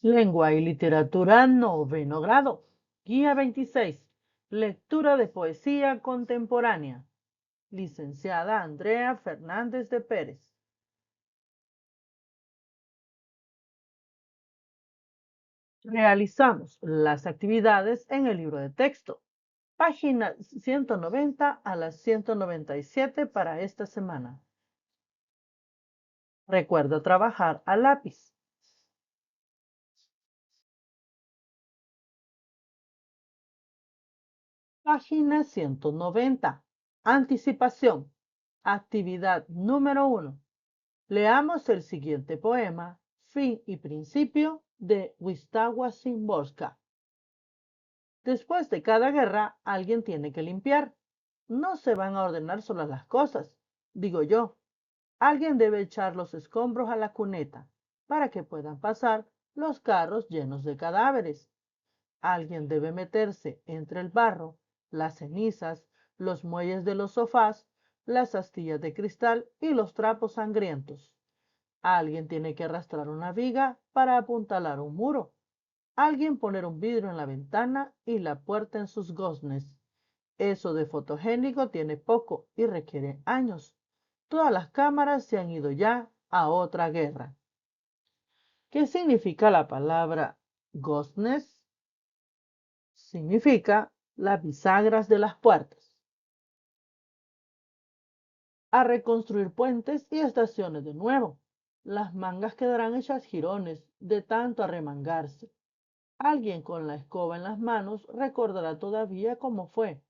Lengua y literatura, noveno grado. Guía 26. Lectura de poesía contemporánea. Licenciada Andrea Fernández de Pérez. Realizamos las actividades en el libro de texto. Páginas 190 a las 197 para esta semana. Recuerda trabajar a lápiz. Página 190. Anticipación. Actividad número 1. Leamos el siguiente poema, Fin y Principio, de Wisława Szymborska. Después de cada guerra, alguien tiene que limpiar. No se van a ordenar solas las cosas, digo yo. Alguien debe echar los escombros a la cuneta para que puedan pasar los carros llenos de cadáveres. Alguien debe meterse entre el barro, las cenizas, los muelles de los sofás, las astillas de cristal y los trapos sangrientos. Alguien tiene que arrastrar una viga para apuntalar un muro. Alguien poner un vidrio en la ventana y la puerta en sus goznes. Eso de fotogénico tiene poco y requiere años. Todas las cámaras se han ido ya a otra guerra. ¿Qué significa la palabra goznes? Significa las bisagras de las puertas. A reconstruir puentes y estaciones de nuevo. Las mangas quedarán hechas jirones de tanto arremangarse. Alguien con la escoba en las manos recordará todavía cómo fue.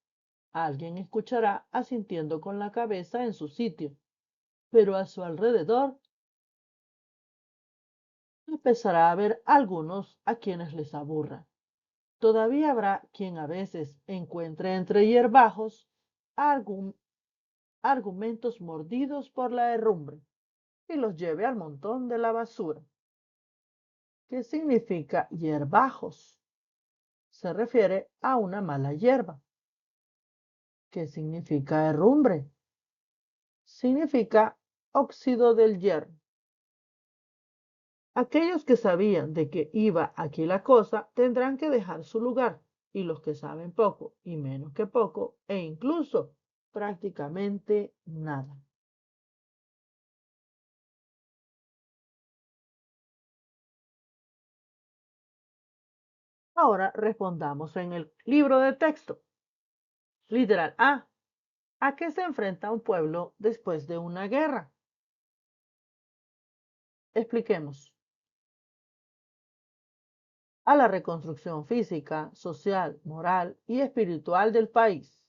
Alguien escuchará asintiendo con la cabeza en su sitio, pero a su alrededor empezará a haber algunos a quienes les aburra. Todavía habrá quien a veces encuentre entre hierbajos argumentos mordidos por la herrumbre y los lleve al montón de la basura. ¿Qué significa hierbajos? Se refiere a una mala hierba. ¿Qué significa herrumbre? Significa óxido del hierro. Aquellos que sabían de qué iba aquí la cosa tendrán que dejar su lugar, y los que saben poco y menos que poco, e incluso prácticamente nada. Ahora respondamos en el libro de texto. Literal A. ¿A qué se enfrenta un pueblo después de una guerra? Expliquemos. A la reconstrucción física, social, moral y espiritual del país.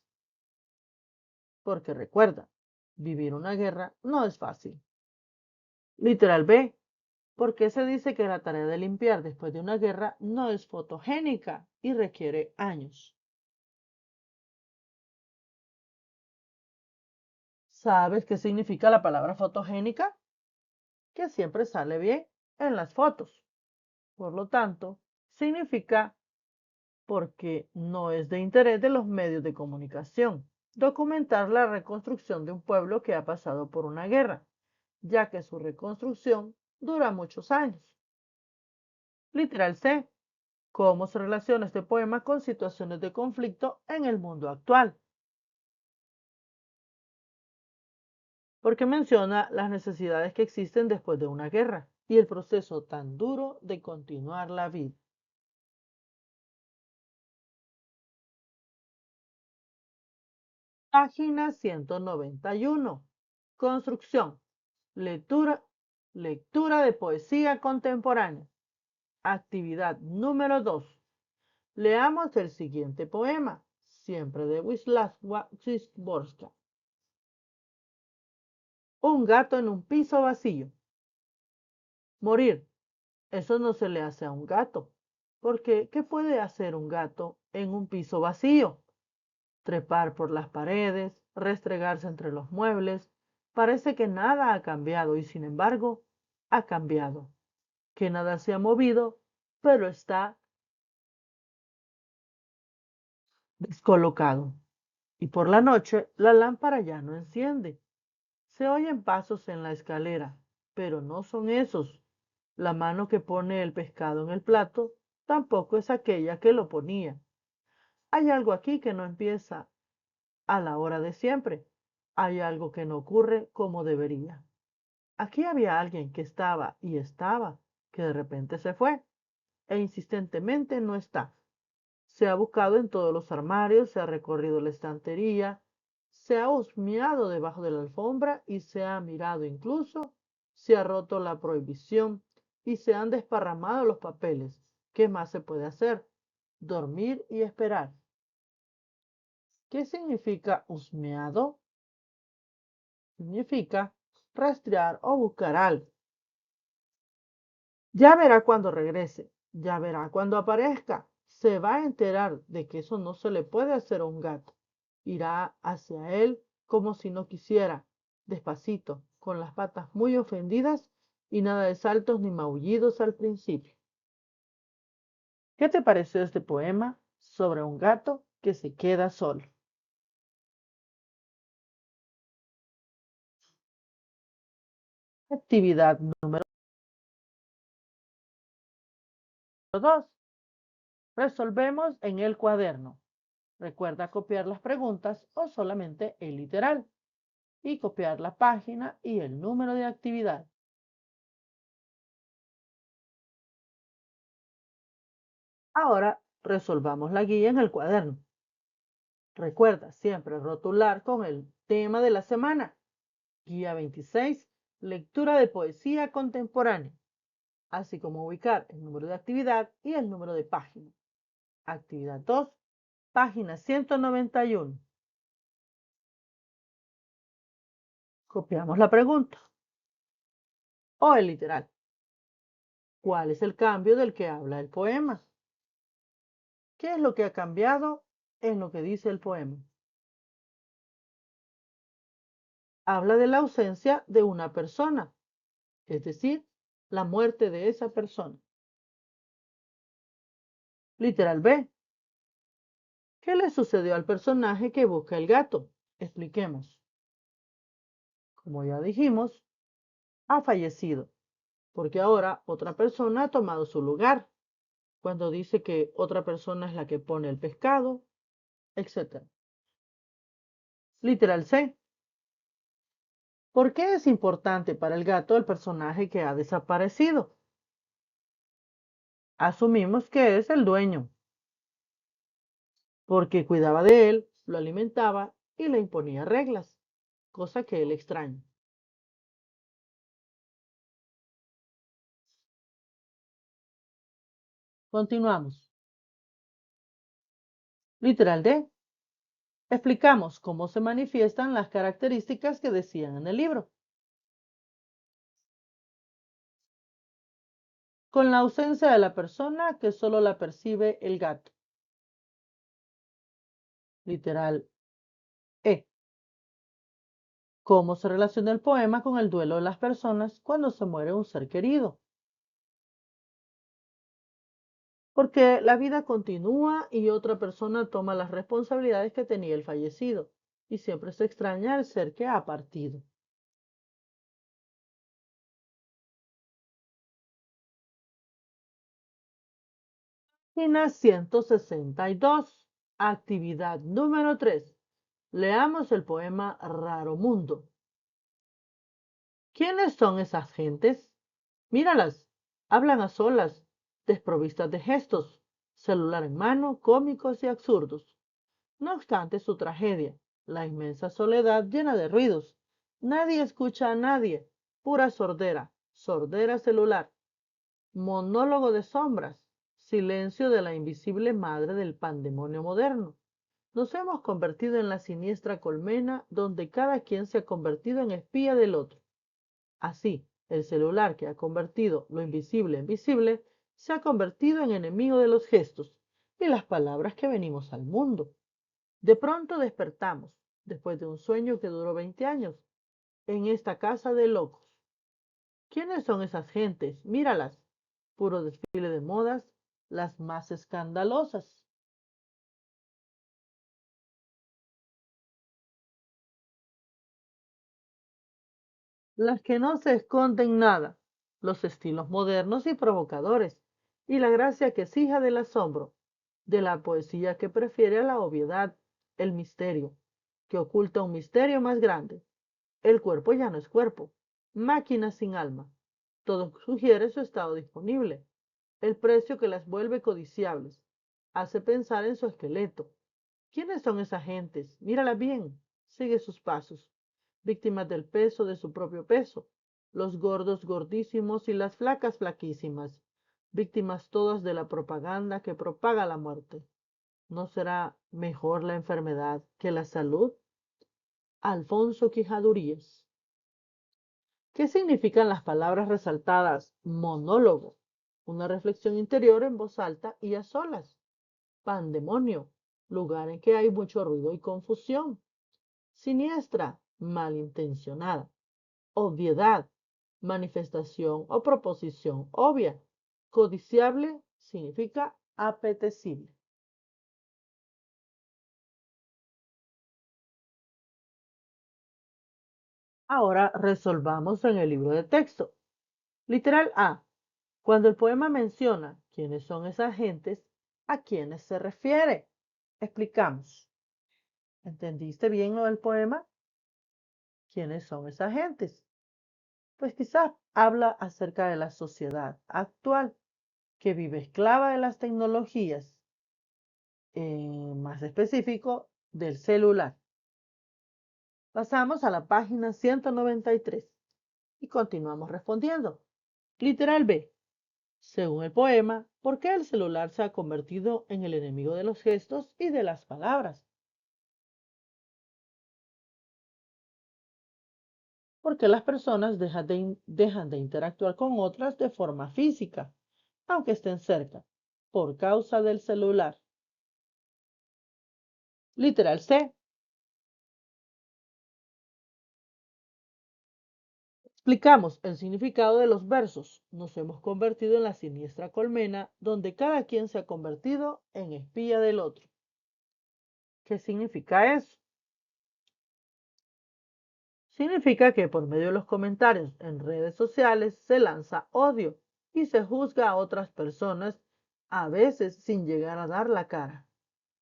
Porque recuerda, vivir una guerra no es fácil. Literal B. ¿Por qué se dice que la tarea de limpiar después de una guerra no es fotogénica y requiere años? ¿Sabes qué significa la palabra fotogénica? Que siempre sale bien en las fotos. Por lo tanto, significa porque no es de interés de los medios de comunicación documentar la reconstrucción de un pueblo que ha pasado por una guerra, ya que su reconstrucción dura muchos años. Literal C. ¿Cómo se relaciona este poema con situaciones de conflicto en el mundo actual? Porque menciona las necesidades que existen después de una guerra y el proceso tan duro de continuar la vida. Página 191. Construcción. Lectura, lectura de poesía contemporánea. Actividad número 2. Leamos el siguiente poema, siempre de Wisława Szymborska. Un gato en un piso vacío. Morir. Eso no se le hace a un gato. Porque, ¿qué puede hacer un gato en un piso vacío? Trepar por las paredes, restregarse entre los muebles. Parece que nada ha cambiado y sin embargo, ha cambiado. Que nada se ha movido, pero está descolocado. Y por la noche la lámpara ya no enciende. Se oyen pasos en la escalera, pero no son esos. La mano que pone el pescado en el plato tampoco es aquella que lo ponía. Hay algo aquí que no empieza a la hora de siempre. Hay algo que no ocurre como debería. Aquí había alguien que estaba y estaba, que de repente se fue e insistentemente no está. Se ha buscado en todos los armarios, se ha recorrido la estantería, se ha husmeado debajo de la alfombra y se ha mirado incluso, se ha roto la prohibición y se han desparramado los papeles. ¿Qué más se puede hacer? Dormir y esperar. ¿Qué significa husmeado? Significa rastrear o buscar algo. Ya verá cuando regrese, ya verá cuando aparezca. Se va a enterar de que eso no se le puede hacer a un gato. Irá hacia él como si no quisiera, despacito, con las patas muy ofendidas y nada de saltos ni maullidos al principio. ¿Qué te pareció este poema sobre un gato que se queda solo? Actividad número 2. Resolvemos en el cuaderno. Recuerda copiar las preguntas o solamente el literal y copiar la página y el número de actividad. Ahora resolvamos la guía en el cuaderno. Recuerda siempre rotular con el tema de la semana. Guía 26, lectura de poesía contemporánea, así como ubicar el número de actividad y el número de página. Actividad 2, página 191. Copiamos la pregunta o el literal. ¿Cuál es el cambio del que habla el poema? ¿Qué es lo que ha cambiado en lo que dice el poema? Habla de la ausencia de una persona, es decir, la muerte de esa persona. Literal B. ¿Qué le sucedió al personaje que busca el gato? Expliquemos. Como ya dijimos, ha fallecido, porque ahora otra persona ha tomado su lugar, cuando dice que otra persona es la que pone el pescado, etc. Literal C. ¿Por qué es importante para el gato el personaje que ha desaparecido? Asumimos que es el dueño, porque cuidaba de él, lo alimentaba y le imponía reglas, cosa que él extraña. Continuamos. Literal D. Explicamos cómo se manifiestan las características que decían en el libro. Con la ausencia de la persona que solo la percibe el gato. Literal E. Cómo se relaciona el poema con el duelo de las personas cuando se muere un ser querido. Porque la vida continúa y otra persona toma las responsabilidades que tenía el fallecido, y siempre se extraña al ser que ha partido. Página 162. Actividad número 3. Leamos el poema Raro Mundo. ¿Quiénes son esas gentes? Míralas, hablan a solas, desprovistas de gestos, celular en mano, cómicos y absurdos. No obstante su tragedia, la inmensa soledad llena de ruidos. Nadie escucha a nadie, pura sordera, sordera celular, monólogo de sombras, silencio de la invisible madre del pandemonio moderno. Nos hemos convertido en la siniestra colmena donde cada quien se ha convertido en espía del otro. Así, el celular que ha convertido lo invisible en visible se ha convertido en enemigo de los gestos y las palabras que venimos al mundo. De pronto despertamos, después de un sueño que duró 20 años, en esta casa de locos. ¿Quiénes son esas gentes? Míralas. Puro desfile de modas, las más escandalosas. Las que no se esconden nada, los estilos modernos y provocadores, y la gracia que es hija del asombro, de la poesía que prefiere la obviedad, el misterio, que oculta un misterio más grande. El cuerpo ya no es cuerpo, máquina sin alma. Todo sugiere su estado disponible, el precio que las vuelve codiciables. Hace pensar en su esqueleto. ¿Quiénes son esas gentes? Mírala bien, sigue sus pasos, víctimas del peso de su propio peso, los gordos gordísimos y las flacas flaquísimas, víctimas todas de la propaganda que propaga la muerte. ¿No será mejor la enfermedad que la salud? Alfonso Quijaduríes. ¿Qué significan las palabras resaltadas monólogo? Una reflexión interior en voz alta y a solas. Pandemonio, lugar en que hay mucho ruido y confusión. Siniestra, malintencionada. Obviedad, manifestación o proposición obvia. Codiciable significa apetecible. Ahora resolvamos en el libro de texto. Literal A. Cuando el poema menciona quiénes son esas gentes, ¿a quiénes se refiere? Explicamos. ¿Entendiste bien lo del poema? ¿Quiénes son esas gentes? Pues quizás habla acerca de la sociedad actual que vive esclava de las tecnologías, más específico del celular. Pasamos a la página 193 y continuamos respondiendo. Literal B. Según el poema, ¿por qué el celular se ha convertido en el enemigo de los gestos y de las palabras? Porque las personas dejan de interactuar con otras de forma física, aunque estén cerca, por causa del celular. Literal C. Explicamos el significado de los versos. Nos hemos convertido en la siniestra colmena donde cada quien se ha convertido en espía del otro. ¿Qué significa eso? Significa que por medio de los comentarios en redes sociales se lanza odio y se juzga a otras personas, a veces sin llegar a dar la cara,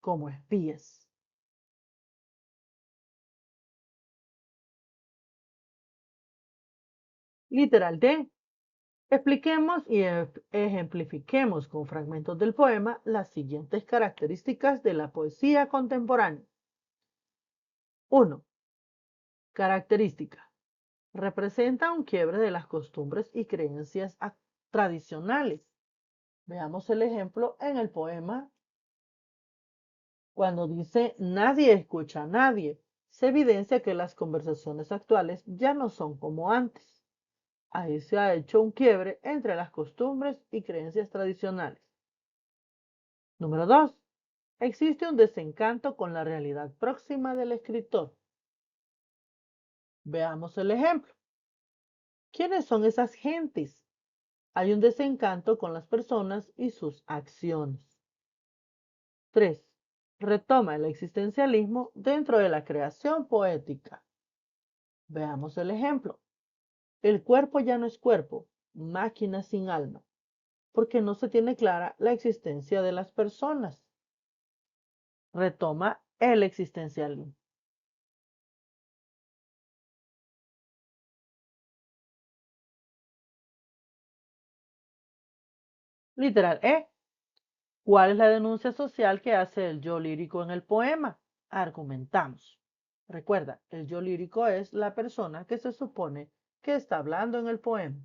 como espías. Literal D. Expliquemos y ejemplifiquemos con fragmentos del poema las siguientes características de la poesía contemporánea. 1. Característica. Representa un quiebre de las costumbres y creencias tradicionales. Veamos el ejemplo en el poema. Cuando dice nadie escucha a nadie, se evidencia que las conversaciones actuales ya no son como antes. Ahí se ha hecho un quiebre entre las costumbres y creencias tradicionales. Número 2. Existe un desencanto con la realidad próxima del escritor. Veamos el ejemplo. ¿Quiénes son esas gentes? Hay un desencanto con las personas y sus acciones. 3. Retoma el existencialismo dentro de la creación poética. Veamos el ejemplo. El cuerpo ya no es cuerpo, máquina sin alma, porque no se tiene clara la existencia de las personas. Retoma el existencialismo. Literal E. ¿Cuál es la denuncia social que hace el yo lírico en el poema? Argumentamos. Recuerda, el yo lírico es la persona que se supone que está hablando en el poema.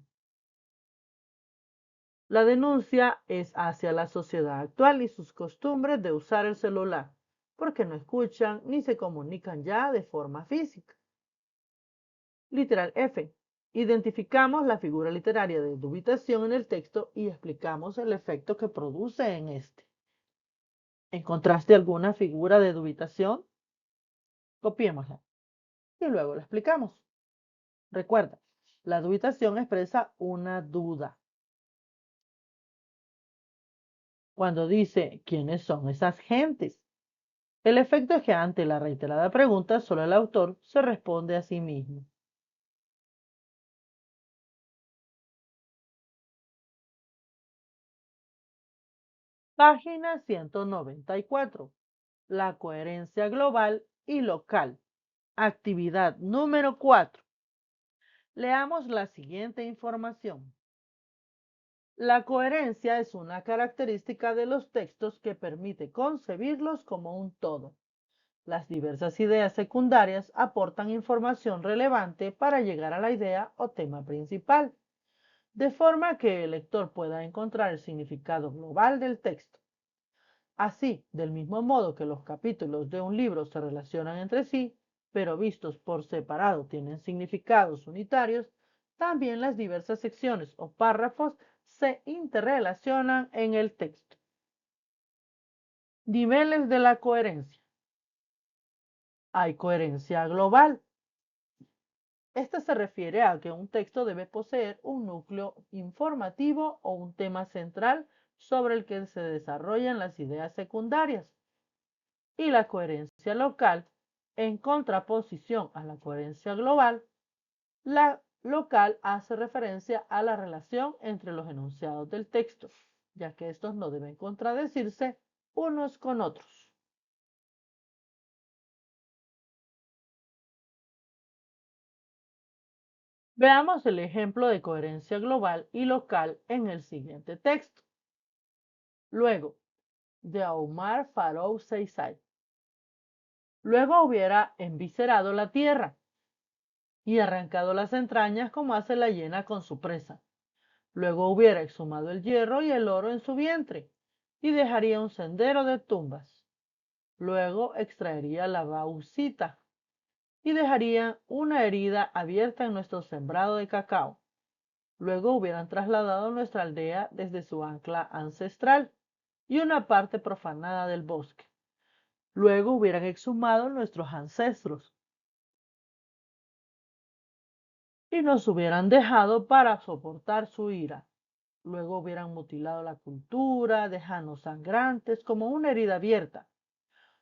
La denuncia es hacia la sociedad actual y sus costumbres de usar el celular, porque no escuchan ni se comunican ya de forma física. Literal F. Identificamos la figura literaria de dubitación en el texto y explicamos el efecto que produce en este. ¿Encontraste alguna figura de dubitación? Copiémosla y luego la explicamos. Recuerda, la dubitación expresa una duda. Cuando dice, ¿quiénes son esas gentes? El efecto es que ante la reiterada pregunta, solo el autor se responde a sí mismo. Página 194. La coherencia global y local. Actividad número 4. Leamos la siguiente información. La coherencia es una característica de los textos que permite concebirlos como un todo. Las diversas ideas secundarias aportan información relevante para llegar a la idea o tema principal, de forma que el lector pueda encontrar el significado global del texto. Así, del mismo modo que los capítulos de un libro se relacionan entre sí, pero vistos por separado tienen significados unitarios, también las diversas secciones o párrafos se interrelacionan en el texto. Niveles de la coherencia. Hay coherencia global. Esta se refiere a que un texto debe poseer un núcleo informativo o un tema central sobre el que se desarrollan las ideas secundarias. Y la coherencia local, en contraposición a la coherencia global, la local hace referencia a la relación entre los enunciados del texto, ya que estos no deben contradecirse unos con otros. Veamos el ejemplo de coherencia global y local en el siguiente texto. Luego, de Omar Farouk Seisai. Luego hubiera enviscerado la tierra y arrancado las entrañas como hace la hiena con su presa. Luego hubiera exhumado el hierro y el oro en su vientre y dejaría un sendero de tumbas. Luego extraería la bauxita y dejaría una herida abierta en nuestro sembrado de cacao. Luego hubieran trasladado nuestra aldea desde su ancla ancestral y una parte profanada del bosque. Luego hubieran exhumado nuestros ancestros y nos hubieran dejado para soportar su ira. Luego hubieran mutilado la cultura, dejándonos sangrantes como una herida abierta.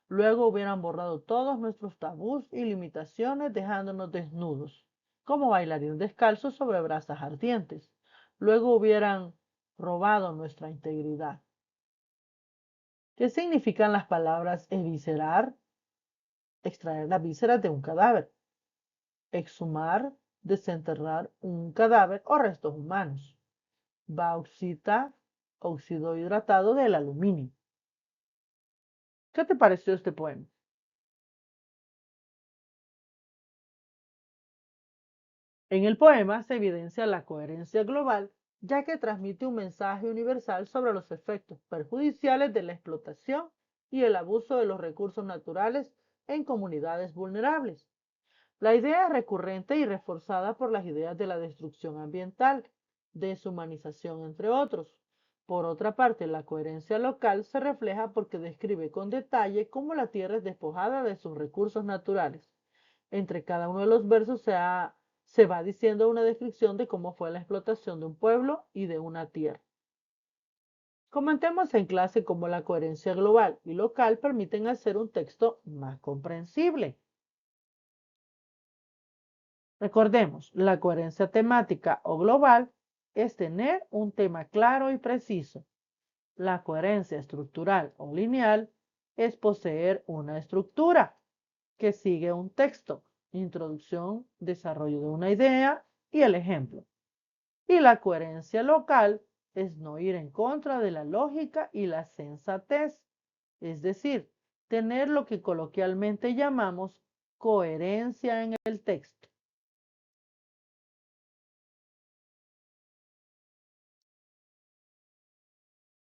Luego hubieran borrado todos nuestros tabús y limitaciones, dejándonos desnudos, como bailarines descalzos sobre brasas ardientes. Luego hubieran robado nuestra integridad. ¿Qué significan las palabras eviscerar? Extraer las vísceras de un cadáver. Exhumar, desenterrar un cadáver o restos humanos. Bauxita, óxido hidratado del aluminio. ¿Qué te pareció este poema? En el poema se evidencia la coherencia global, ya que transmite un mensaje universal sobre los efectos perjudiciales de la explotación y el abuso de los recursos naturales en comunidades vulnerables. La idea es recurrente y reforzada por las ideas de la destrucción ambiental, deshumanización, entre otros. Por otra parte, la coherencia local se refleja porque describe con detalle cómo la tierra es despojada de sus recursos naturales. Entre cada uno de los versos se va diciendo una descripción de cómo fue la explotación de un pueblo y de una tierra. Comentemos en clase cómo la coherencia global y local permiten hacer un texto más comprensible. Recordemos, la coherencia temática o global es tener un tema claro y preciso. La coherencia estructural o lineal es poseer una estructura que sigue un texto, introducción, desarrollo de una idea y el ejemplo. Y la coherencia local es no ir en contra de la lógica y la sensatez, es decir, tener lo que coloquialmente llamamos coherencia en el texto.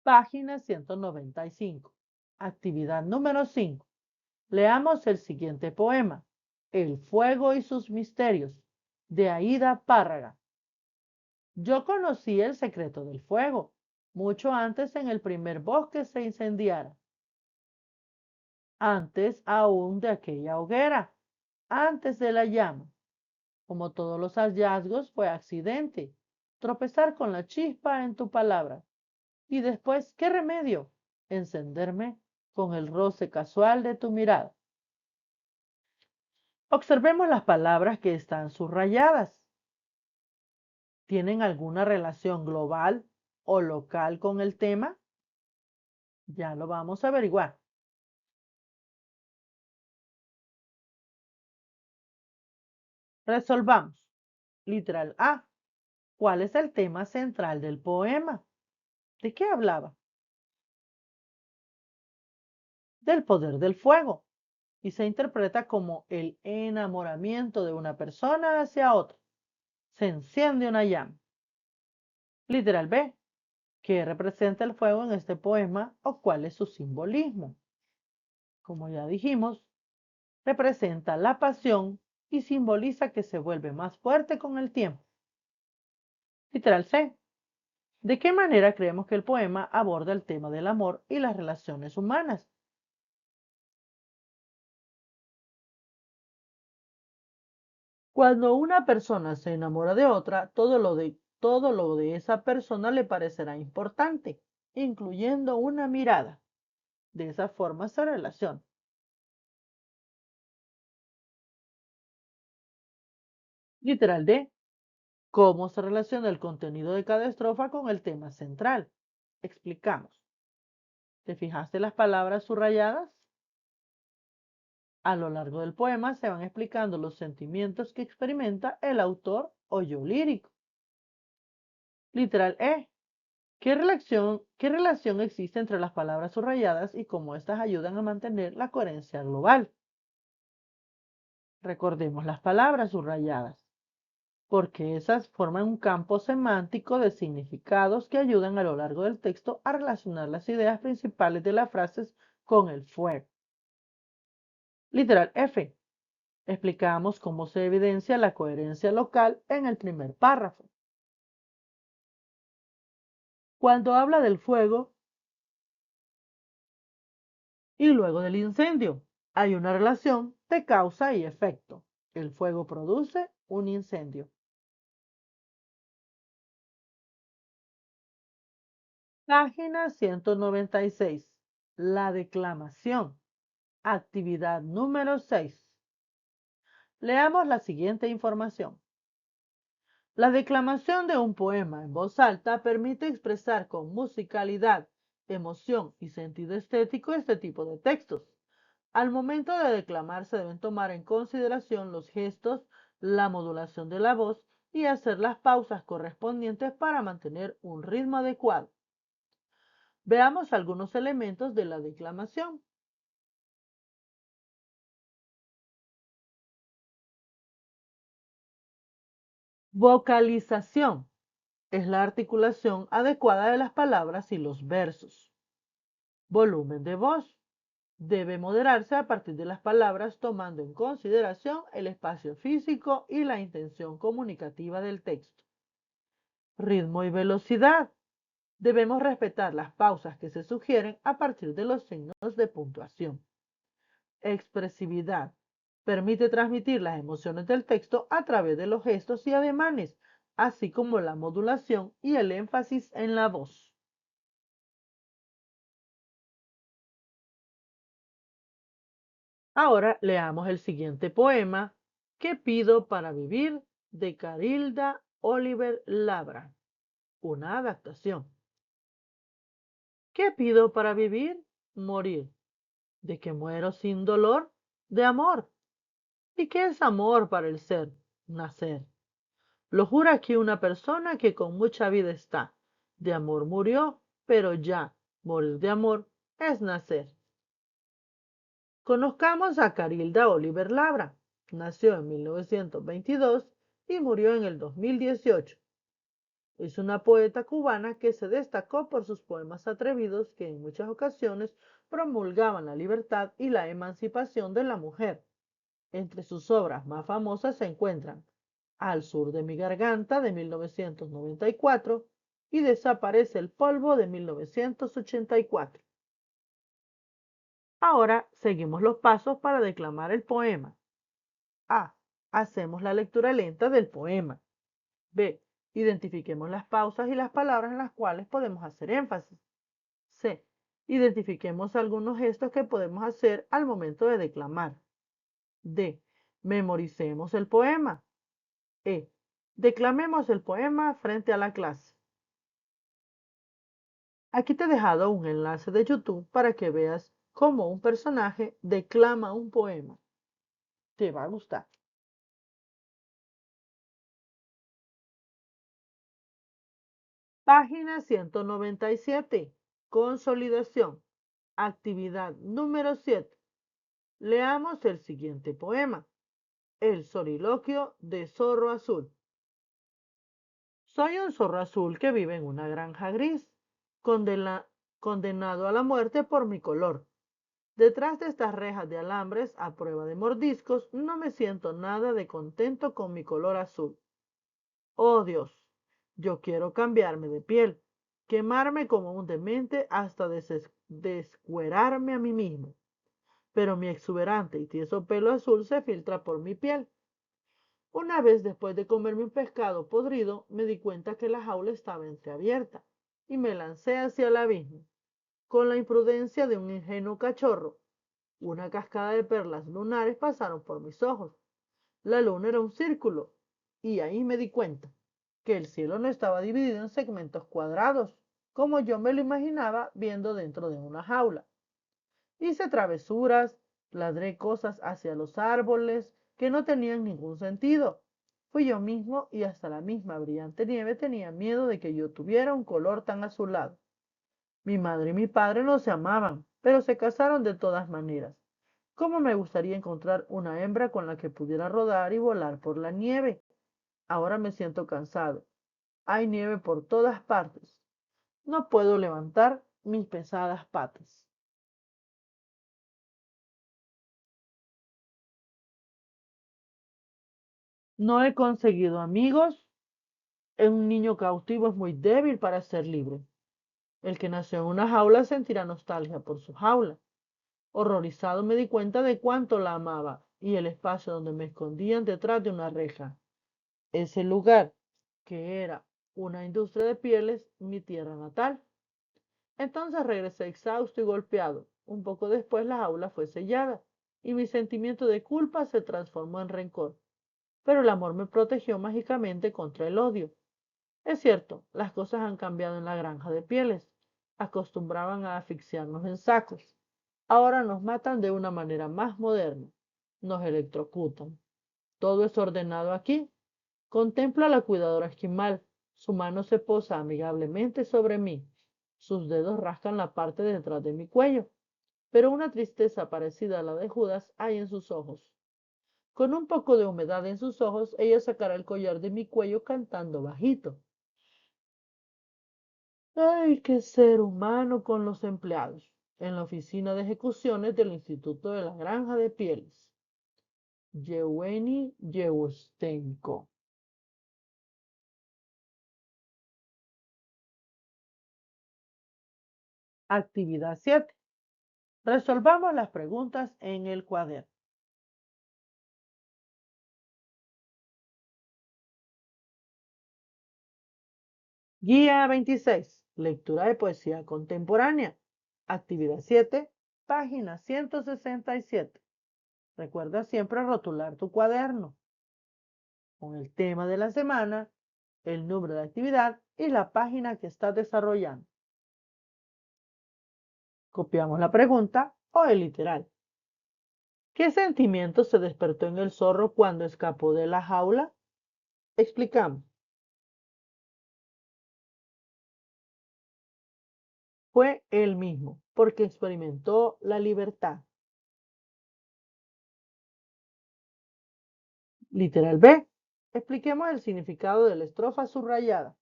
Página 195. Actividad número 5. Leamos el siguiente poema, El fuego y sus misterios, de Aída Párraga. Yo conocí el secreto del fuego, mucho antes en el primer bosque se incendiara. Antes aún de aquella hoguera, antes de la llama. Como todos los hallazgos fue accidente, tropezar con la chispa en tu palabra. Y después, ¿qué remedio? Encenderme con el roce casual de tu mirada. Observemos las palabras que están subrayadas. ¿Tienen alguna relación global o local con el tema? Ya lo vamos a averiguar. Resolvamos. Literal A. ¿Cuál es el tema central del poema? ¿De qué hablaba? Del poder del fuego. Y se interpreta como el enamoramiento de una persona hacia otra. Se enciende una llama. Literal B. ¿Qué representa el fuego en este poema o cuál es su simbolismo? Como ya dijimos, representa la pasión y simboliza que se vuelve más fuerte con el tiempo. Literal C. ¿De qué manera creemos que el poema aborda el tema del amor y las relaciones humanas? Cuando una persona se enamora de otra, todo lo de esa persona le parecerá importante, incluyendo una mirada. De esa forma se relaciona. Literal D. ¿Cómo se relaciona el contenido de cada estrofa con el tema central? Explicamos. ¿Te fijaste las palabras subrayadas? A lo largo del poema se van explicando los sentimientos que experimenta el autor o yo lírico. Literal E. ¿Qué relación existe entre las palabras subrayadas y cómo éstas ayudan a mantener la coherencia global? Recordemos las palabras subrayadas, porque esas forman un campo semántico de significados que ayudan a lo largo del texto a relacionar las ideas principales de las frases con el fuego. Literal F. Explicamos cómo se evidencia la coherencia local en el primer párrafo. Cuando habla del fuego y luego del incendio, hay una relación de causa y efecto. El fuego produce un incendio. Página 196. La declamación. Actividad número 6. Leamos la siguiente información. La declamación de un poema en voz alta permite expresar con musicalidad, emoción y sentido estético este tipo de textos. Al momento de declamar se deben tomar en consideración los gestos, la modulación de la voz y hacer las pausas correspondientes para mantener un ritmo adecuado. Veamos algunos elementos de la declamación. Vocalización es la articulación adecuada de las palabras y los versos. Volumen de voz debe moderarse a partir de las palabras tomando en consideración el espacio físico y la intención comunicativa del texto. Ritmo y velocidad. Debemos respetar las pausas que se sugieren a partir de los signos de puntuación. Expresividad. Permite transmitir las emociones del texto a través de los gestos y ademanes, así como la modulación y el énfasis en la voz. Ahora leamos el siguiente poema, ¿Qué pido para vivir? De Carilda Oliver Labra, una adaptación. ¿Qué pido para vivir? Morir. ¿De que muero sin dolor? De amor. ¿Y qué es amor para el ser? Nacer. Lo jura aquí una persona que con mucha vida está. De amor murió, pero ya, morir de amor es nacer. Conozcamos a Carilda Oliver Labra. Nació en 1922 y murió en el 2018. Es una poeta cubana que se destacó por sus poemas atrevidos que en muchas ocasiones promulgaban la libertad y la emancipación de la mujer. Entre sus obras más famosas se encuentran Al sur de mi garganta de 1994 y Desaparece el polvo de 1984. Ahora seguimos los pasos para declamar el poema. A. Hacemos la lectura lenta del poema. B. Identifiquemos las pausas y las palabras en las cuales podemos hacer énfasis. C. Identifiquemos algunos gestos que podemos hacer al momento de declamar. D. Memoricemos el poema. E. Declamemos el poema frente a la clase. Aquí te he dejado un enlace de YouTube para que veas cómo un personaje declama un poema. Te va a gustar. Página 197. Consolidación. Actividad número 7. Leamos el siguiente poema. El soliloquio de Zorro Azul. Soy un zorro azul que vive en una granja gris, condenado a la muerte por mi color. Detrás de estas rejas de alambres, a prueba de mordiscos, no me siento nada de contento con mi color azul. Oh Dios, yo quiero cambiarme de piel, quemarme como un demente hasta descuerarme a mí mismo. Pero mi exuberante y tieso pelo azul se filtra por mi piel. Una vez después de comerme un pescado podrido, me di cuenta que la jaula estaba entreabierta y me lancé hacia el abismo. Con la imprudencia de un ingenuo cachorro, una cascada de perlas lunares pasaron por mis ojos. La luna era un círculo y ahí me di cuenta que el cielo no estaba dividido en segmentos cuadrados, como yo me lo imaginaba viendo dentro de una jaula. Hice travesuras, ladré cosas hacia los árboles que no tenían ningún sentido. Fui yo mismo y hasta la misma brillante nieve tenía miedo de que yo tuviera un color tan azulado. Mi madre y mi padre no se amaban, pero se casaron de todas maneras. ¿Cómo me gustaría encontrar una hembra con la que pudiera rodar y volar por la nieve? Ahora me siento cansado. Hay nieve por todas partes. No puedo levantar mis pesadas patas. No he conseguido amigos. Un niño cautivo es muy débil para ser libre. El que nació en una jaula sentirá nostalgia por su jaula. Horrorizado me di cuenta de cuánto la amaba y el espacio donde me escondían detrás de una reja. Ese lugar, que era una industria de pieles, mi tierra natal. Entonces regresé exhausto y golpeado. Un poco después la jaula fue sellada y mi sentimiento de culpa se transformó en rencor. Pero el amor me protegió mágicamente contra el odio. Es cierto, las cosas han cambiado en la granja de pieles. Acostumbraban a asfixiarnos en sacos. Ahora nos matan de una manera más moderna. Nos electrocutan. Todo es ordenado aquí. Contemplo a la cuidadora esquimal. Su mano se posa amigablemente sobre mí. Sus dedos rascan la parte de detrás de mi cuello. Pero una tristeza parecida a la de Judas hay en sus ojos. Con un poco de humedad en sus ojos, ella sacará el collar de mi cuello cantando bajito. Hay que ser humano con los empleados. En la oficina de ejecuciones del Instituto de la Granja de Pieles. Yevgeny Yevustenko. Actividad 7. Resolvamos las preguntas en el cuaderno. Guía 26. Lectura de poesía contemporánea. Actividad 7. Página 167. Recuerda siempre rotular tu cuaderno con el tema de la semana, el número de actividad y la página que estás desarrollando. Copiamos la pregunta o el literal. ¿Qué sentimiento se despertó en el zorro cuando escapó de la jaula? Explicamos. Fue él mismo, porque experimentó la libertad. Literal B. Expliquemos el significado de la estrofa subrayada.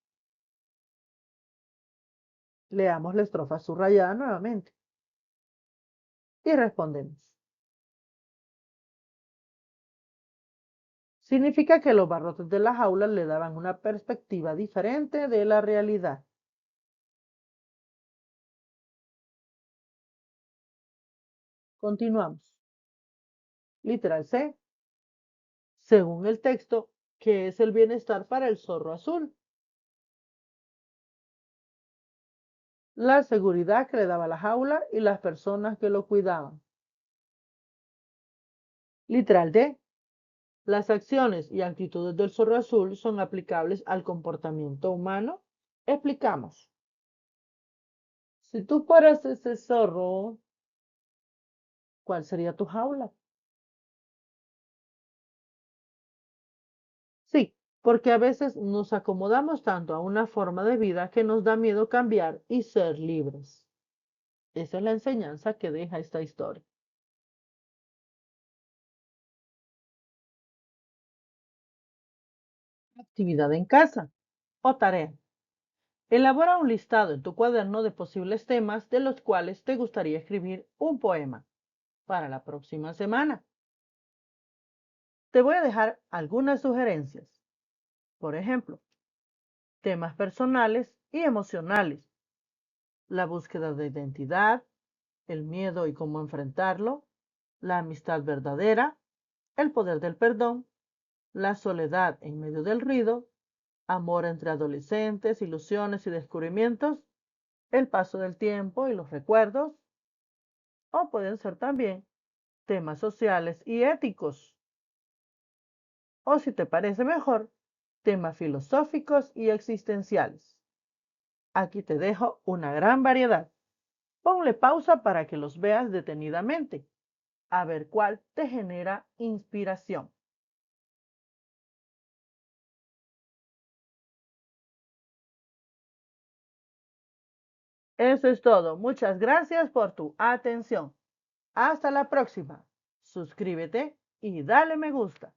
Leamos la estrofa subrayada nuevamente y respondemos. Significa que los barrotes de la jaula le daban una perspectiva diferente de la realidad. Continuamos. Literal C. Según el texto, ¿qué es el bienestar para el zorro azul? La seguridad que le daba la jaula y las personas que lo cuidaban. Literal D. Las acciones y actitudes del zorro azul son aplicables al comportamiento humano. Explicamos. Si tú fueras ese zorro, ¿cuál sería tu jaula? Sí, porque a veces nos acomodamos tanto a una forma de vida que nos da miedo cambiar y ser libres. Esa es la enseñanza que deja esta historia. Actividad en casa o tarea. Elabora un listado en tu cuaderno de posibles temas de los cuales te gustaría escribir un poema para la próxima semana. Te voy a dejar algunas sugerencias. Por ejemplo, temas personales y emocionales, la búsqueda de identidad, el miedo y cómo enfrentarlo, la amistad verdadera, el poder del perdón, la soledad en medio del ruido, amor entre adolescentes, ilusiones y descubrimientos, el paso del tiempo y los recuerdos, o pueden ser también temas sociales y éticos, o si te parece mejor, temas filosóficos y existenciales. Aquí te dejo una gran variedad. Ponle pausa para que los veas detenidamente, a ver cuál te genera inspiración. Eso es todo. Muchas gracias por tu atención. Hasta la próxima. Suscríbete y dale me gusta.